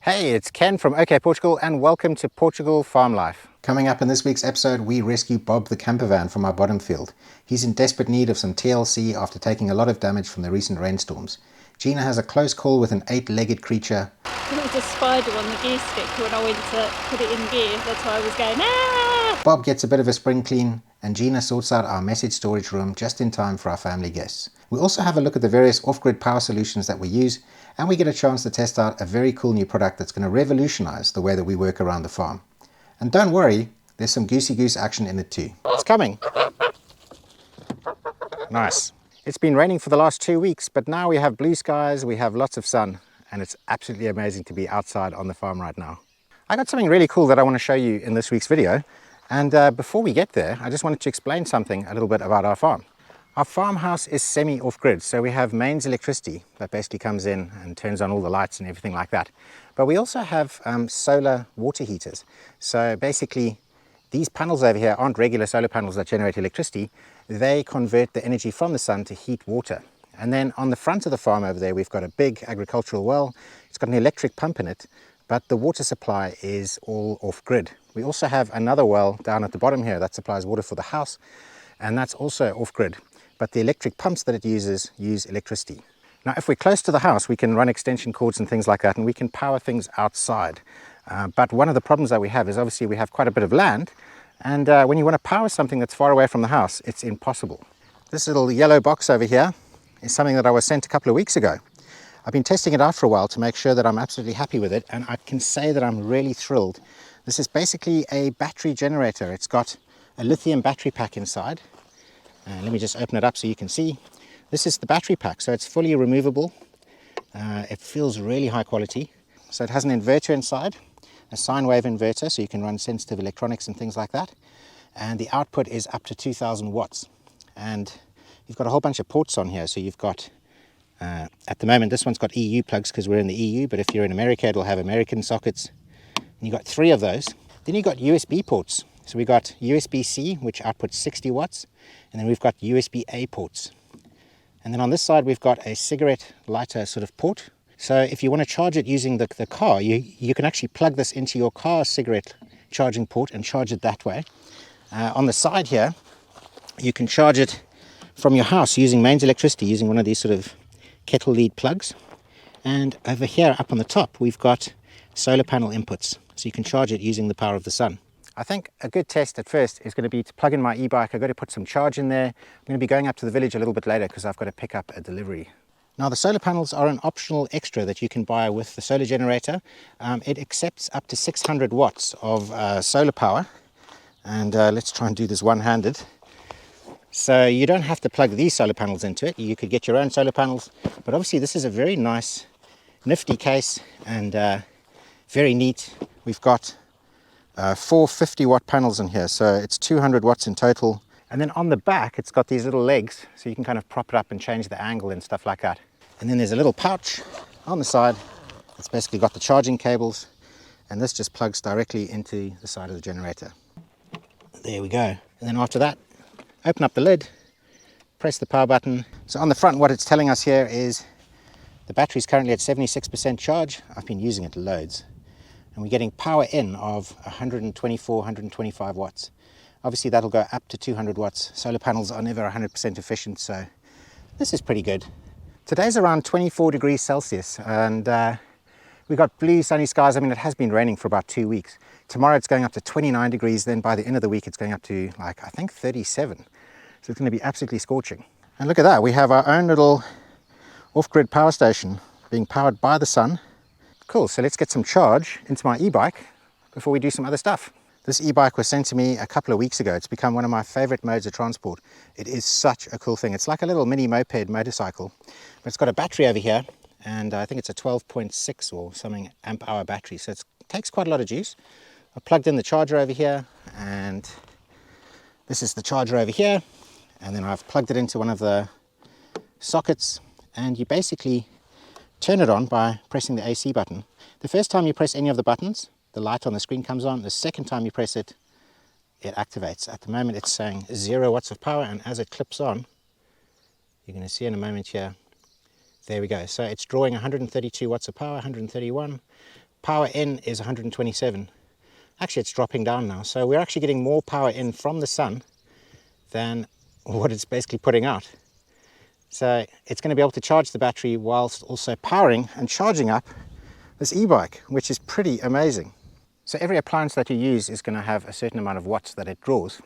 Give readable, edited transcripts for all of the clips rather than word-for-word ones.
Hey, it's Ken from OK Portugal and welcome to Portugal Farm Life. Coming up in this week's episode, we rescue Bob the campervan from our bottom field. He's in desperate need of some TLC after taking a lot of damage from the recent rainstorms. Gina has a close call with an 8-legged creature. There was a spider on the gear stick when I went to put it in gear. That's why I was going, ah! Bob gets a bit of a spring clean, and Gina sorts out our message storage room just in time for our family guests. We also have a look at the various off-grid power solutions that we use, and we get a chance to test out a very cool new product that's going to revolutionize the way that we work around the farm. And don't worry, there's some goosey goose action in it too. It's coming. Nice. It's been raining for the last 2 weeks, but now we have blue skies, we have lots of sun, and it's absolutely amazing to be outside on the farm right now. I got something really cool that I want to show you in this week's video. And before we get there, I just wanted to explain something a little bit about our farm. Our farmhouse is semi-off-grid, so we have mains electricity that basically comes in and turns on all the lights and everything like that. But we also have solar water heaters. So basically, these panels over here aren't regular solar panels that generate electricity. They convert the energy from the sun to heat water. And then on the front of the farm over there, we've got a big agricultural well. It's got an electric pump in it, but the water supply is all off-grid. We also have another well down at the bottom here that supplies water for the house, and that's also off-grid. But the electric pumps that it uses use electricity. Now, if we're close to the house, we can run extension cords and things like that, and we can power things outside. But one of the problems that we have is obviously we have quite a bit of land, and when you want to power something that's far away from the house, it's impossible. This little yellow box over here is something that I was sent a couple of weeks ago. I've been testing it out for a while to make sure that I'm absolutely happy with it, and I can say that I'm really thrilled. This is basically a battery generator. It's got a lithium battery pack inside. Let me just open it up so you can see. This is the battery pack, so it's fully removable. It feels really high quality. So it has an inverter inside, a sine wave inverter, so you can run sensitive electronics and things like that. And the output is up to 2000 watts. And you've got a whole bunch of ports on here. So you've got, at the moment, this one's got EU plugs because we're in the EU, but if you're in America, it'll have American sockets. And you've got 3 of those. Then you've got USB ports. So we've got USB-C, which outputs 60 watts, and then we've got USB-A ports. And then on this side, we've got a cigarette lighter sort of port. So if you want to charge it using the car, you can actually plug this into your car cigarette charging port and charge it that way. On the side here, you can charge it from your house using mains electricity, using one of these sort of kettle lead plugs. And over here, up on the top, we've got solar panel inputs. So you can charge it using the power of the sun. I think a good test at first is going to be to plug in my e-bike. I've got to put some charge in there. I'm going to be going up to the village a little bit later because I've got to pick up a delivery. Now, the solar panels are an optional extra that you can buy with the solar generator. It accepts up to 600 watts of solar power. And let's try and do this one-handed. So you don't have to plug these solar panels into it. You could get your own solar panels. But obviously this is a very nice, nifty case and very neat. We've got 4 50-watt panels in here, so it's 200 watts in total. And then on the back, it's got these little legs, so you can kind of prop it up and change the angle and stuff like that. And then there's a little pouch on the side. It's basically got the charging cables, and this just plugs directly into the side of the generator. There we go. And then after that, open up the lid, press the power button. So on the front, what it's telling us here is the battery's currently at 76% charge. I've been using it loads. And we're getting power in of 124, 125 watts. Obviously that'll go up to 200 watts. Solar panels are never 100% efficient, so this is pretty good. Today's around 24 degrees Celsius, and we've got blue sunny skies. I mean, it has been raining for about 2 weeks. Tomorrow it's going up to 29 degrees, then by the end of the week it's going up to like, I think 37. So it's going to be absolutely scorching. And look at that, we have our own little off-grid power station being powered by the sun. Cool, so let's get some charge into my e-bike before we do some other stuff. This e-bike was sent to me a couple of weeks ago. It's become one of my favorite modes of transport. It is such a cool thing. It's like a little mini moped motorcycle, but it's got a battery over here, and I think it's a 12.6 or something amp hour battery, so it takes quite a lot of juice. I've plugged in the charger over here, and this is the charger over here, and then I've plugged it into one of the sockets, and you basically turn it on by pressing the AC button. The first time you press any of the buttons, the light on the screen comes on. The second time you press it, it activates. At the moment it's saying 0 watts of power, and as it clips on, you're going to see in a moment here, there we go. So it's drawing 132 watts of power, 131, power in is 127. Actually, it's dropping down now. So we're actually getting more power in from the sun than what it's basically putting out. So it's going to be able to charge the battery whilst also powering and charging up this e-bike, which is pretty amazing. So every appliance that you use is going to have a certain amount of watts that it draws.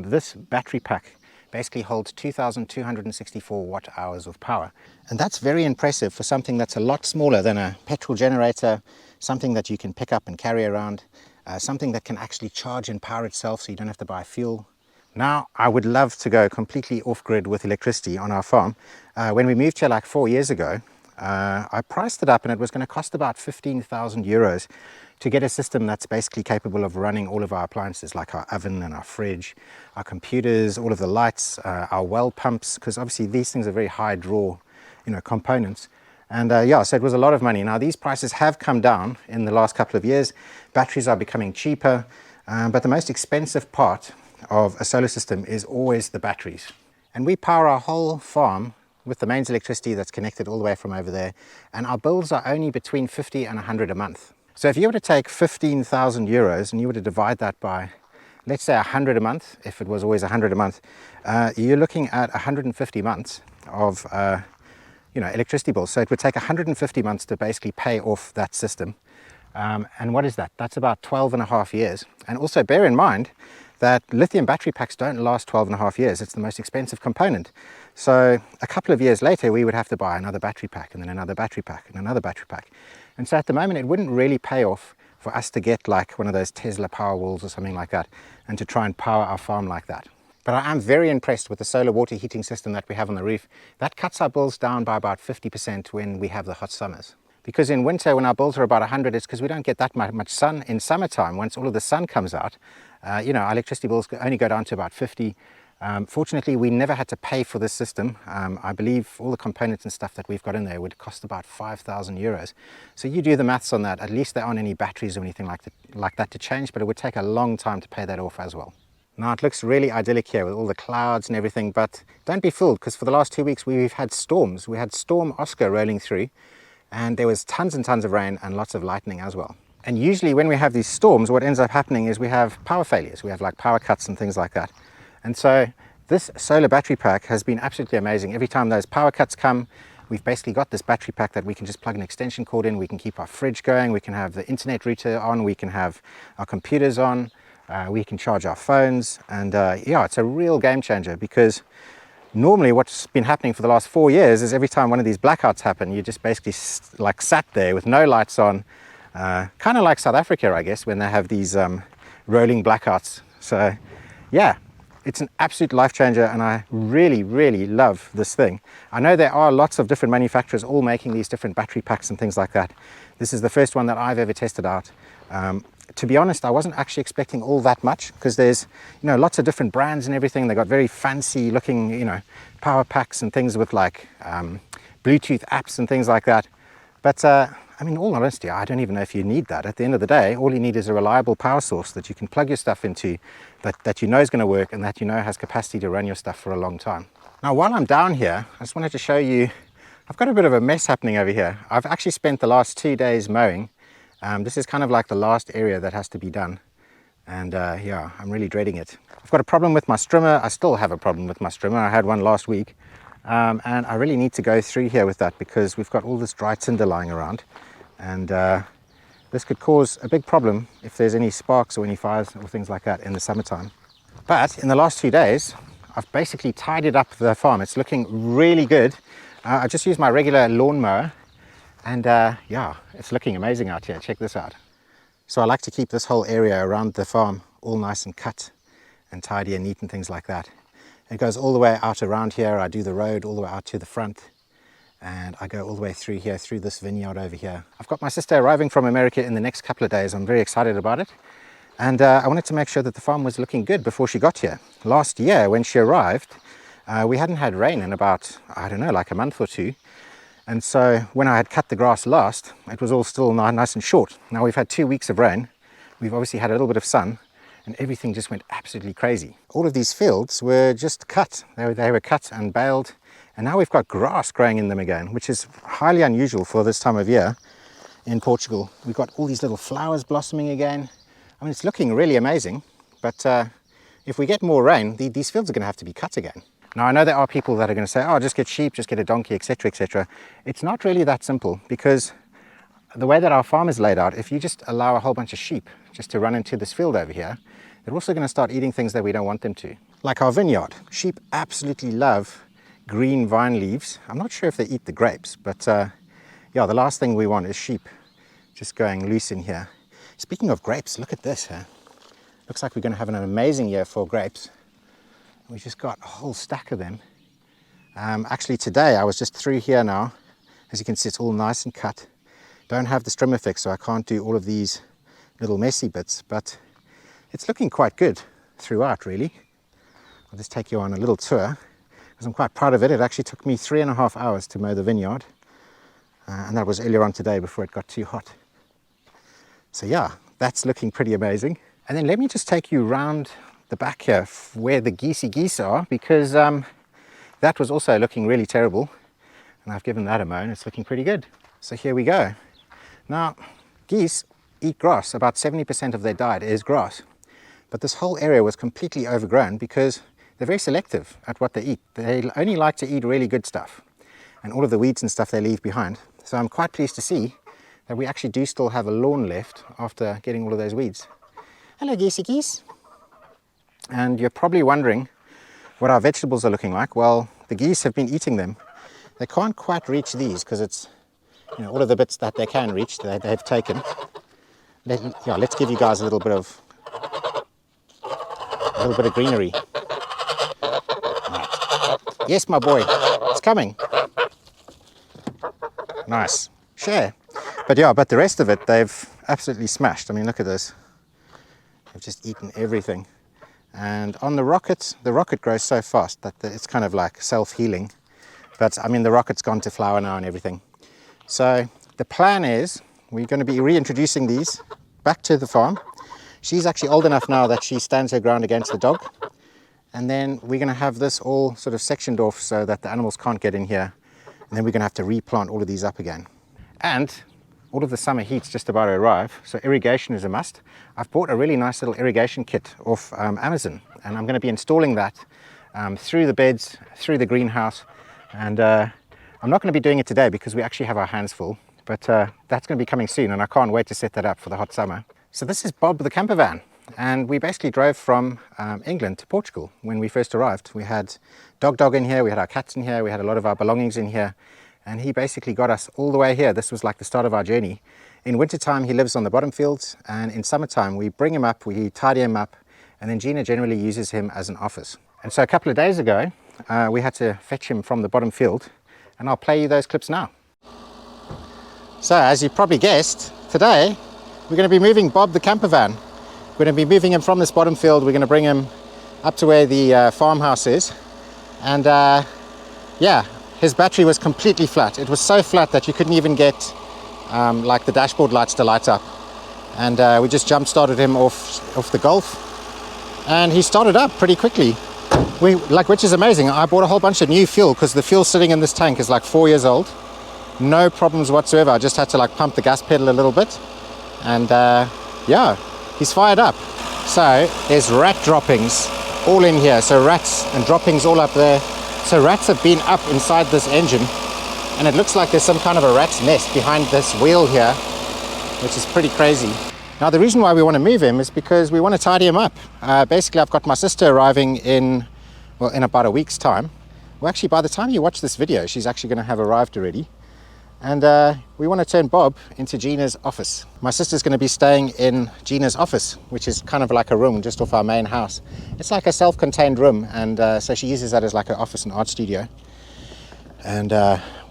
This battery pack basically holds 2,264 watt hours of power. And that's very impressive for something that's a lot smaller than a petrol generator, something that you can pick up and carry around, something that can actually charge and power itself so you don't have to buy fuel. Now, I would love to go completely off-grid with electricity on our farm. When we moved here like 4 years ago, I priced it up and it was going to cost about 15,000 euros to get a system that's basically capable of running all of our appliances, like our oven and our fridge, our computers, all of the lights, our well pumps, because obviously these things are very high draw, components. And yeah, so it was a lot of money. Now these prices have come down in the last couple of years. Batteries are becoming cheaper, but the most expensive part of a solar system is always the batteries. And we power our whole farm with the mains electricity that's connected all the way from over there, and our bills are only between 50 and 100 a month. So if you were to take 15,000 euros and you were to divide that by, let's say 100 a month, if it was always 100 a month, you're looking at 150 months of electricity bills. So it would take 150 months to basically pay off that system. And what is that? That's about 12 and a half years. And also bear in mind that lithium battery packs don't last 12 and a half years. It's the most expensive component. So a couple of years later, we would have to buy another battery pack and then another battery pack and another battery pack. And so at the moment, it wouldn't really pay off for us to get like one of those Tesla power walls or something like that and to try and power our farm like that. But I am very impressed with the solar water heating system that we have on the roof. That cuts our bills down by about 50% when we have the hot summers. Because in winter, when our bills are about 100, it's because we don't get that much sun. In summertime, once all of the sun comes out, our electricity bills only go down to about 50. Fortunately, we never had to pay for this system. I believe all the components and stuff that we've got in there would cost about 5,000 euros. So you do the maths on that. At least there aren't any batteries or anything like that to change, but it would take a long time to pay that off as well. Now it looks really idyllic here with all the clouds and everything, but don't be fooled, because for the last 2 weeks we've had storms. We had Storm Oscar rolling through, and there was tons and tons of rain and lots of lightning as well. And usually when we have these storms, what ends up happening is we have power failures. We have like power cuts and things like that. And so this solar battery pack has been absolutely amazing. Every time those power cuts come, we've basically got this battery pack that we can just plug an extension cord in. We can keep our fridge going. We can have the internet router on. We can have our computers on. We can charge our phones. And yeah, it's a real game changer, because normally what's been happening for the last 4 years is every time one of these blackouts happen, you just basically like sat there with no lights on, kind of like South Africa, I guess, when they have these rolling blackouts. So yeah, it's an absolute life changer, and I really, really love this thing. I know there are lots of different manufacturers all making these different battery packs and things like that. This is the first one that I've ever tested out. To be honest, I wasn't actually expecting all that much, because there's lots of different brands and everything. They got very fancy looking power packs and things with like Bluetooth apps and things like that. But I mean, in all honesty, I don't even know if you need that. At the end of the day, all you need is a reliable power source that you can plug your stuff into, that you know is going to work, and that has capacity to run your stuff for a long time. Now, while I'm down here, I just wanted to show you, I've got a bit of a mess happening over here. I've actually spent the last 2 days mowing. This is kind of like the last area that has to be done. And yeah, I'm really dreading it. I've got a problem with my strimmer. I still have a problem with my strimmer. I had one last week. And I really need to go through here with that, because we've got all this dry tinder lying around. And this could cause a big problem if there's any sparks or any fires or things like that in the summertime. But in the last 2 days, I've basically tidied up the farm. It's looking really good. I just used my regular lawnmower, and yeah, it's looking amazing out here. Check this out. So I like to keep this whole area around the farm all nice and cut and tidy and neat and things like that. It goes all the way out around here. I do the road all the way out to the front, and I go all the way through here, through this vineyard over here. I've got my sister arriving from America in the next couple of days. I'm very excited about it. And I wanted to make sure that the farm was looking good before she got here. Last year, when she arrived, we hadn't had rain in about, I don't know, like a month or two. And so when I had cut the grass last, it was all still nice and short. Now we've had 2 weeks of rain. We've obviously had a little bit of sun, and everything just went absolutely crazy. All of these fields were just cut. They were cut and baled. And now we've got grass growing in them again, which is highly unusual for this time of year. in Portugal. We've got all these little flowers blossoming again. I mean, it's looking really amazing, but if we get more rain, these fields are going to have to be cut again. Now, I know there are people that are going to say, oh, just get sheep, just get a donkey, etc., etc. It's not really that simple, because the way that our farm is laid out, if you just allow a whole bunch of sheep just to run into this field over here, they're also going to start eating things that we don't want them to. Like our vineyard. Sheep absolutely love green vine leaves. I'm not sure if they eat the grapes, but yeah, the last thing we want is sheep just going loose in here. Speaking of grapes, look at this here. Looks like we're going to have an amazing year for grapes. We just got a whole stack of them. Actually today I was just through here now. As you can see, it's all nice and cut. Don't have the trim effect, so I can't do all of these little messy bits, but it's looking quite good throughout, really. I'll just take you on a little tour, because I'm quite proud of it. It actually took me 3.5 hours to mow the vineyard, and that was earlier on today before it got too hot. So yeah, that's looking pretty amazing. And then let me just take you round the back here where the geese are, because that was also looking really terrible, and I've given that a mow and it's looking pretty good. So here we go. Now, geese eat grass. About 70% of their diet is grass. But this whole area was completely overgrown because they're very selective at what they eat. They only like to eat really good stuff, and all of the weeds and stuff they leave behind. So I'm quite pleased to see that we actually do still have a lawn left after getting all of those weeds. Hello, geese. And you're probably wondering what our vegetables are looking like. Well, the geese have been eating them. They can't quite reach these because it's, you know, all of the bits that they can reach, they've taken. Let's give you guys a little bit of greenery. Right. Yes, my boy, it's coming. Nice. Share. But yeah, but the rest of it, they've absolutely smashed. I mean, look at this. They've just eaten everything. And on the rocket grows so fast that it's kind of like self-healing. But I mean, the rocket's gone to flower now and everything. So the plan is we're going to be reintroducing these back to the farm. She's actually old enough now that she stands her ground against the dog. And then we're going to have this all sort of sectioned off so that the animals can't get in here. And then we're going to have to replant all of these up again. And all of the summer heat's just about to arrive, so irrigation is a must. I've bought a really nice little irrigation kit off Amazon, and I'm going to be installing that through the beds, through the greenhouse. And I'm not going to be doing it today because we actually have our hands full, but that's going to be coming soon, and I can't wait to set that up for the hot summer. So this is Bob the camper van, and we basically drove from England to Portugal when we first arrived. We had dog in here, we had our cats in here, we had a lot of our belongings in here, and he basically got us all the way here. This was like the start of our journey. In wintertime he lives on the bottom fields, and in summertime we bring him up, we tidy him up, and then Gina generally uses him as an office. And so a couple of days ago we had to fetch him from the bottom field, and I'll play you those clips now. So as you probably guessed, today we're going to be moving Bob the camper van. We're going to be moving him from this bottom field. We're going to bring him up to where the farmhouse is, and yeah, his battery was completely flat. It was so flat that you couldn't even get like the dashboard lights to light up, and we just jump started him off the Golf, and he started up pretty quickly. Which is amazing. I bought a whole bunch of new fuel because the fuel sitting in this tank is like 4 years old. No problems whatsoever. I just had to like pump the gas pedal a little bit, and yeah, he's fired up. So there's rat droppings all in here, so rats and droppings all up there. So rats have been up inside this engine, and it looks like there's some kind of a rat's nest behind this wheel here, which is pretty crazy. Now the reason why we want to move him is because we want to tidy him up. Basically I've got my sister arriving in about a week's time. Well, actually by the time you watch this video she's actually going to have arrived already. And we want to turn Bob into Gina's office. My sister's going to be staying in Gina's office, which is kind of like a room just off our main house. It's like a self-contained room, and so she uses that as like an office and art studio. And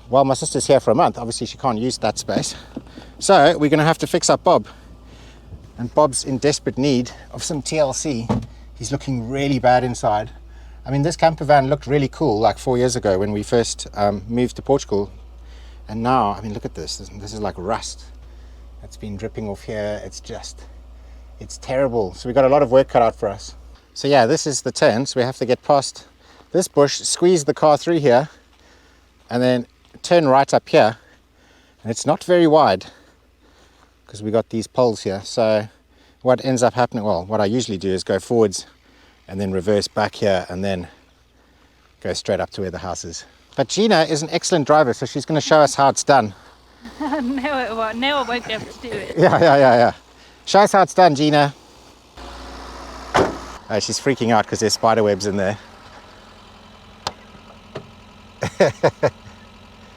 while my sister's here for a month, obviously she can't use that space. So we're going to have to fix up Bob. And Bob's in desperate need of some TLC. He's looking really bad inside. I mean, this camper van looked really cool like 4 years ago when we first moved to Portugal. And now, I mean, look at this. This is like rust. It's been dripping off here. It's terrible. So we've got a lot of work cut out for us. So yeah, this is the turn. So we have to get past this bush, squeeze the car through here, and then turn right up here. And it's not very wide. because we got these poles here. So what ends up happening, well, what I usually do is go forwards and then reverse back here and then go straight up to where the house is. But Gina is an excellent driver, so she's going to show us how it's done. Now I won't be able to do it. Yeah. Show us how it's done, Gina. Oh, she's freaking out because there's spider webs in there.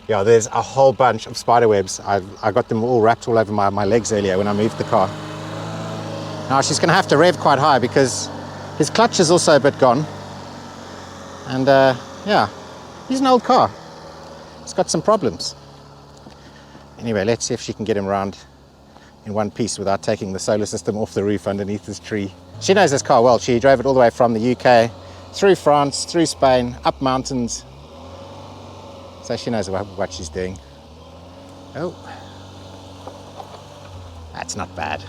Yeah, there's a whole bunch of spider webs. I got them all wrapped all over my legs earlier when I moved the car. Now she's going to have to rev quite high because his clutch is also a bit gone. And yeah, he's an old car. It's got some problems. Anyway, let's see if she can get him around in one piece without taking the solar system off the roof underneath this tree. She knows this car well. She drove it all the way from the UK, through France, through Spain, up mountains. So she knows what she's doing. Oh, that's not bad.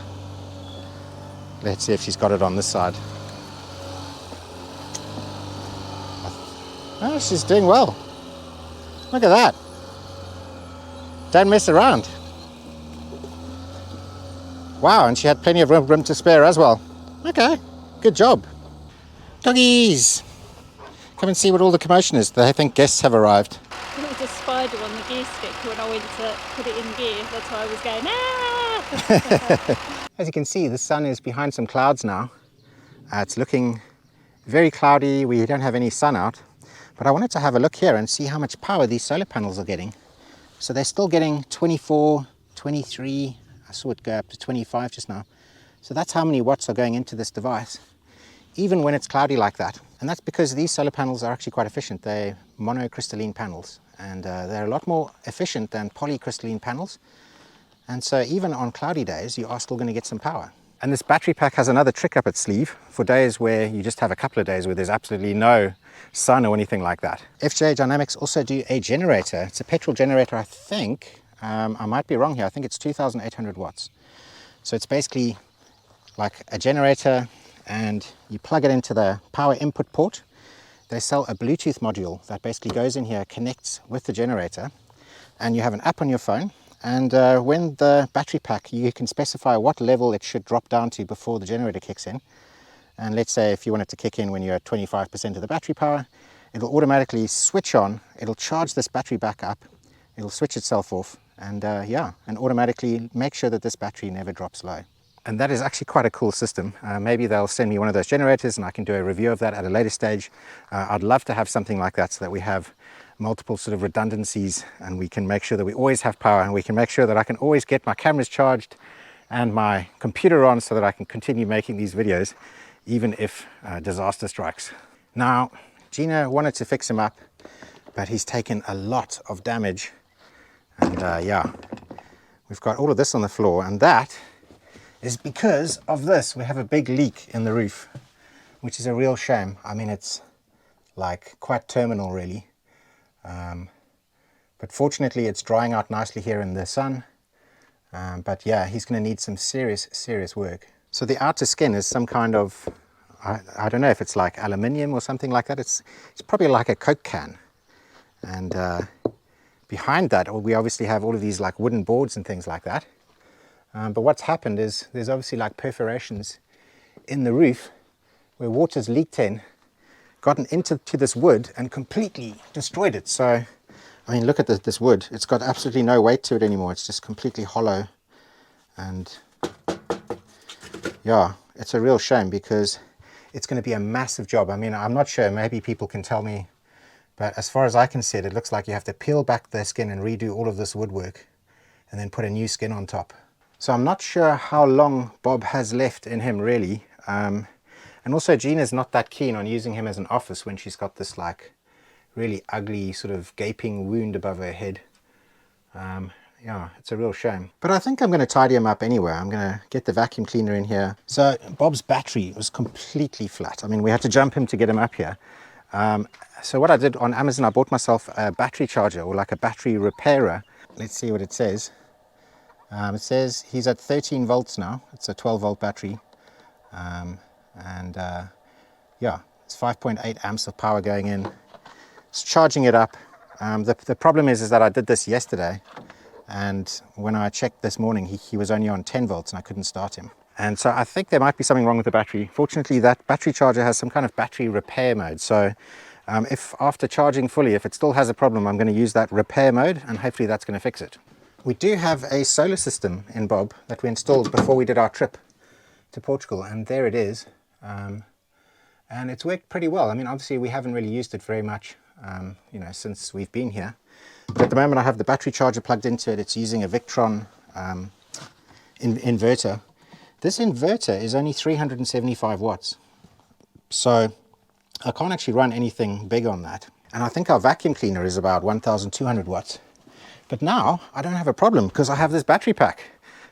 Let's see if she's got it on this side. Oh, she's doing well. Look at that. Don't mess around. Wow, and she had plenty of room to spare as well. Okay, good job. Doggies! Come and see what all the commotion is. They think guests have arrived. There was a spider on the gear stick when I went to put it in gear. That's why I was going, ah! As you can see, the sun is behind some clouds now. It's looking very cloudy. We don't have any sun out. But I wanted to have a look here and see how much power these solar panels are getting. So they're still getting 24, 23. I saw it go up to 25 just now. So that's how many watts are going into this device, even when it's cloudy like that. And that's because these solar panels are actually quite efficient. They're monocrystalline panels, and they're a lot more efficient than polycrystalline panels. And so even on cloudy days, you are still going to get some power. And this battery pack has another trick up its sleeve for days where you just have a couple of days where there's absolutely no sun or anything like that. FJDynamics also do a generator. It's a petrol generator, I think. I might be wrong here. I think it's 2,800 watts. So it's basically like a generator, and you plug it into the power input port. They sell a Bluetooth module that basically goes in here, connects with the generator, and you have an app on your phone. And when the battery pack, you can specify what level it should drop down to before the generator kicks in. And let's say if you want it to kick in when you're at 25% of the battery power, it'll automatically switch on, it'll charge this battery back up, it'll switch itself off, and and automatically make sure that this battery never drops low. And that is actually quite a cool system. Maybe they'll send me one of those generators and I can do a review of that at a later stage. I'd love to have something like that so that we have multiple sort of redundancies and we can make sure that we always have power, and we can make sure that I can always get my cameras charged and my computer on so that I can continue making these videos even if disaster strikes. Now, Gina wanted to fix him up, but he's taken a lot of damage. And we've got all of this on the floor, and that is because of this. We have a big leak in the roof, which is a real shame. I mean, it's like quite terminal really. But fortunately it's drying out nicely here in the sun. But yeah, he's going to need some serious work. So the outer skin is some kind of, I don't know if it's like aluminium or something like that. It's probably like a Coke can. And behind that, we obviously have all of these like wooden boards and things like that. But what's happened is there's obviously like perforations in the roof where water's leaked in, gotten into this wood and completely destroyed it. So, I mean, look at this wood. It's got absolutely no weight to it anymore. It's just completely hollow. And yeah, it's a real shame because it's going to be a massive job. I mean, I'm not sure, maybe people can tell me, but as far as I can see it, it looks like you have to peel back the skin and redo all of this woodwork and then put a new skin on top. So I'm not sure how long Bob has left in him really. And also Gina's not that keen on using him as an office when she's got this like really ugly sort of gaping wound above her head. Yeah, it's a real shame. But I think I'm going to tidy him up anyway. I'm going to get the vacuum cleaner in here. So Bob's battery was completely flat. I mean, we had to jump him to get him up here. So what I did on Amazon, I bought myself a battery charger, or like a battery repairer. Let's see what it says. It says he's at 13 volts now. It's a 12 volt battery. Yeah, it's 5.8 amps of power going in. It's charging it up. The problem is that I did this yesterday, and when I checked this morning he was only on 10 volts and I couldn't start him. And so I think there might be something wrong with the battery. Fortunately, that battery charger has some kind of battery repair mode, so if after charging fully, if it still has a problem, I'm going to use that repair mode and hopefully that's going to fix it. We do have a solar system in Bob that we installed before we did our trip to Portugal, and there it is. And it's worked pretty well. I mean, obviously we haven't really used it very much, since we've been here. But at the moment I have the battery charger plugged into it. It's using a Victron inverter. This inverter is only 375 watts. So I can't actually run anything big on that. And I think our vacuum cleaner is about 1,200 watts. But now I don't have a problem because I have this battery pack.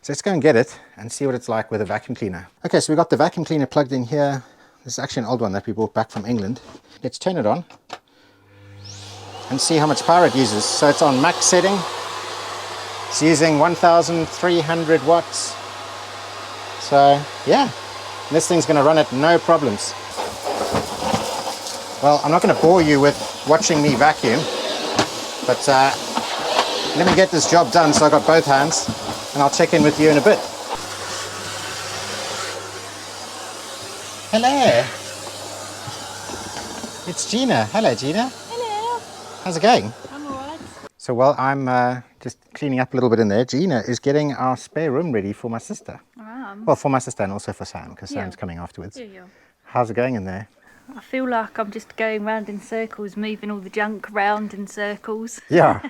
So let's go and get it and see what it's like with a vacuum cleaner. Okay, so we've got the vacuum cleaner plugged in here. This is actually an old one that we brought back from England. Let's turn it on and see how much power it uses. So it's on max setting. It's using 1,300 watts. So yeah, this thing's going to run it no problems. Well, I'm not going to bore you with watching me vacuum, but let me get this job done so I've got both hands, and I'll check in with you in a bit. Hello. It's Gina. Hello, Gina. Hello. How's it going? I'm alright. So while I'm just cleaning up a little bit in there, Gina is getting our spare room ready for my sister. Well, for my sister and also for Sam, because Sam's coming afterwards. Yeah. How's it going in there? I feel like I'm just going round in circles, moving all the junk round in circles. Yeah,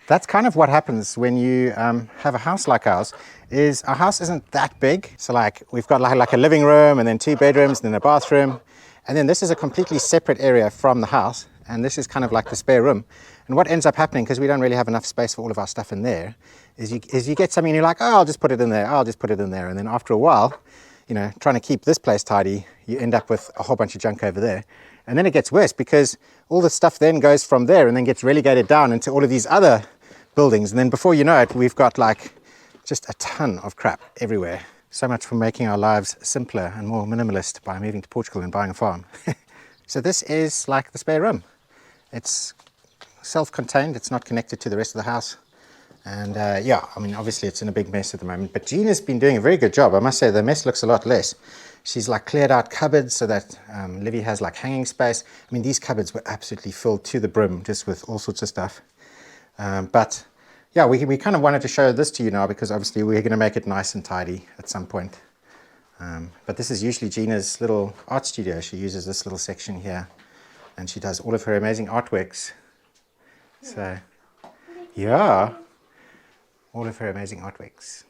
that's kind of what happens when you have a house like ours. Is our house isn't that big, so like we've got like a living room and then 2 bedrooms and then a bathroom, and then this is a completely separate area from the house, and this is kind of like the spare room. And what ends up happening, because we don't really have enough space for all of our stuff in there, is you get something and you're like, oh, I'll just put it in there, I'll just put it in there, and then after a while, trying to keep this place tidy, you end up with a whole bunch of junk over there. And then it gets worse because all the stuff then goes from there and then gets relegated down into all of these other buildings. And then before you know it, we've got like just a ton of crap everywhere. So much for making our lives simpler and more minimalist by moving to Portugal and buying a farm. So this is like the spare room. It's self-contained, it's not connected to the rest of the house. And yeah, I mean, obviously it's in a big mess at the moment, but Gina's been doing a very good job. I must say the mess looks a lot less. She's like cleared out cupboards so that Livy has like hanging space. I mean, these cupboards were absolutely filled to the brim just with all sorts of stuff. But yeah, we kind of wanted to show this to you now because obviously we're going to make it nice and tidy at some point. But this is usually Gina's little art studio. She uses this little section here and she does all of her amazing artworks. So yeah. All of her amazing artworks,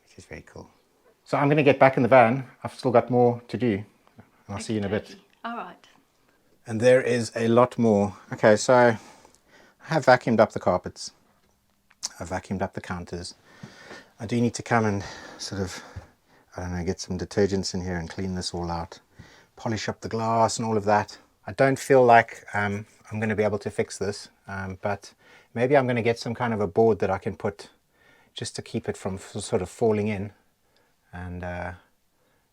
which is very cool. So I'm going to get back in the van. I've still got more to do. And I'll see you in a bit. All right. And there is a lot more. Okay, so I have vacuumed up the carpets. I've vacuumed up the counters. I do need to come and sort of, I don't know, get some detergents in here and clean this all out. Polish up the glass and all of that. I don't feel like I'm going to be able to fix this, but maybe I'm going to get some kind of a board that I can put just to keep it from sort of falling in. And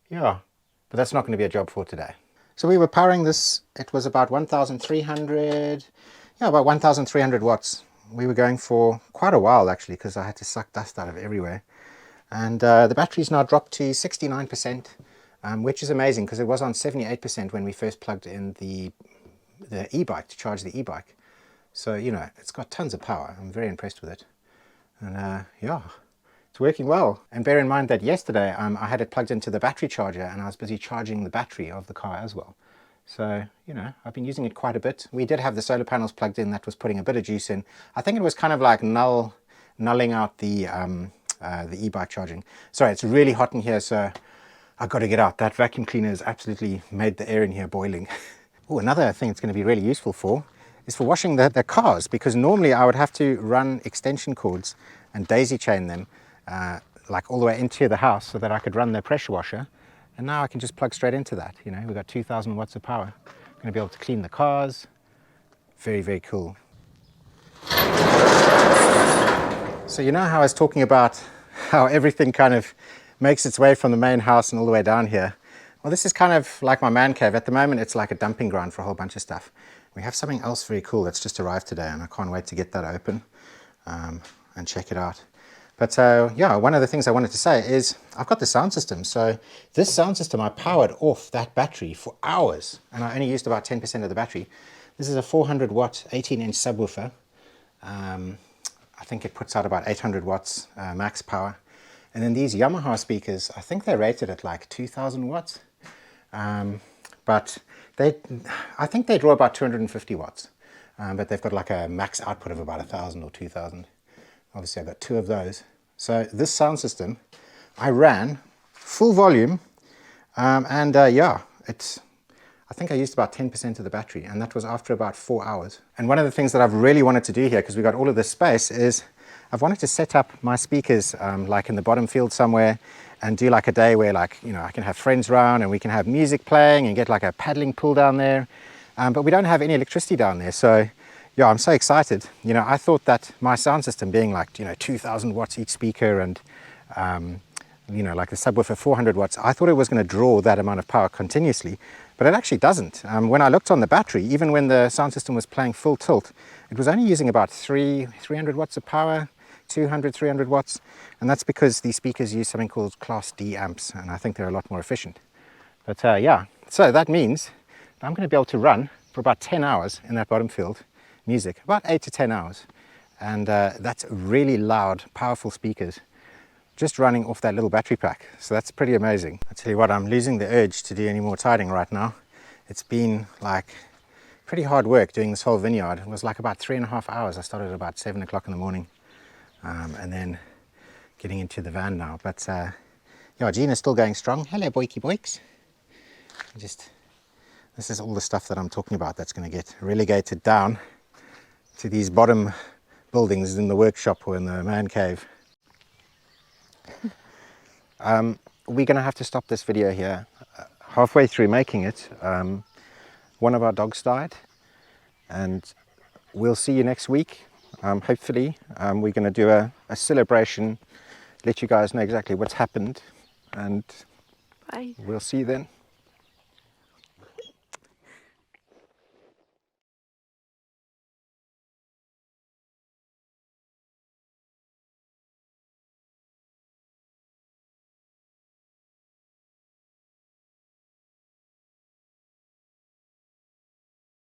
yeah, but that's not going to be a job for today. So we were powering this, it was about 1,300, yeah, about 1,300 watts. We were going for quite a while actually, because I had to suck dust out of everywhere. And the battery's now dropped to 69%, which is amazing because it was on 78% when we first plugged in the e-bike to charge the e-bike. So, it's got tons of power. I'm very impressed with it. And yeah, it's working well. And bear in mind that yesterday I had it plugged into the battery charger and I was busy charging the battery of the car as well. So, I've been using it quite a bit. We did have the solar panels plugged in that was putting a bit of juice in. I think it was kind of like nulling out the e-bike charging. Sorry, it's really hot in here, so I've got to get out. That vacuum cleaner has absolutely made the air in here boiling. Oh, another thing it's going to be really useful for is for washing the cars, because normally I would have to run extension cords and daisy chain them like all the way into the house so that I could run the pressure washer, and now I can just plug straight into that. We've got 2,000 watts of power. I'm going to be able to clean the cars. Very, very cool. So how I was talking about how everything kind of makes its way from the main house and all the way down here? Well, this is kind of like my man cave. At the moment it's like a dumping ground for a whole bunch of stuff. We have something else very cool that's just arrived today and I can't wait to get that open and check it out. But yeah, one of the things I wanted to say is I've got the sound system. So this sound system, I powered off that battery for hours, and I only used about 10% of the battery. This is a 400 watt 18-inch subwoofer. I think it puts out about 800 watts max power. And then these Yamaha speakers, I think they're rated at like 2000 watts. But I think they draw about 250 watts. But they've got like a max output of about 1000 or 2000. Obviously I've got 2 of those. So this sound system, I ran full volume, yeah, I think I used about 10% of the battery, and that was after about 4 hours. And one of the things that I've really wanted to do here, because we've got all of this space, is I've wanted to set up my speakers like in the bottom field somewhere, and do like a day where, like, you know, I can have friends around and we can have music playing and get like a paddling pool down there. But we don't have any electricity down there, so yeah, I'm so excited. You know, I thought that my sound system being like, you know, 2000 watts each speaker, and you know, like the subwoofer 400 watts, I thought it was going to draw that amount of power continuously, but it actually doesn't. When I looked on the battery, even when the sound system was playing full tilt, it was only using about 300 watts of power, 200, 300 watts, and that's because these speakers use something called Class D amps, and I think they're a lot more efficient. But yeah, so that means I'm going to be able to run for about 10 hours in that bottom field music, about 8 to 10 hours, and that's really loud, powerful speakers, just running off that little battery pack. So that's pretty amazing. I tell you what, I'm losing the urge to do any more tidying right now. It's been like pretty hard work doing this whole vineyard. It was like about 3.5 hours. I started at about 7 o'clock in the morning, and then getting into the van now. But yeah, Gina's still going strong. Hello, boyky boyks. This is all the stuff that I'm talking about that's going to get relegated down to these bottom buildings in the workshop or in the man cave. We're going to have to stop this video here. Halfway through making it, one of our dogs died, and we'll see you next week. Hopefully we're going to do a celebration, let you guys know exactly what's happened, and Bye. we'll see you then.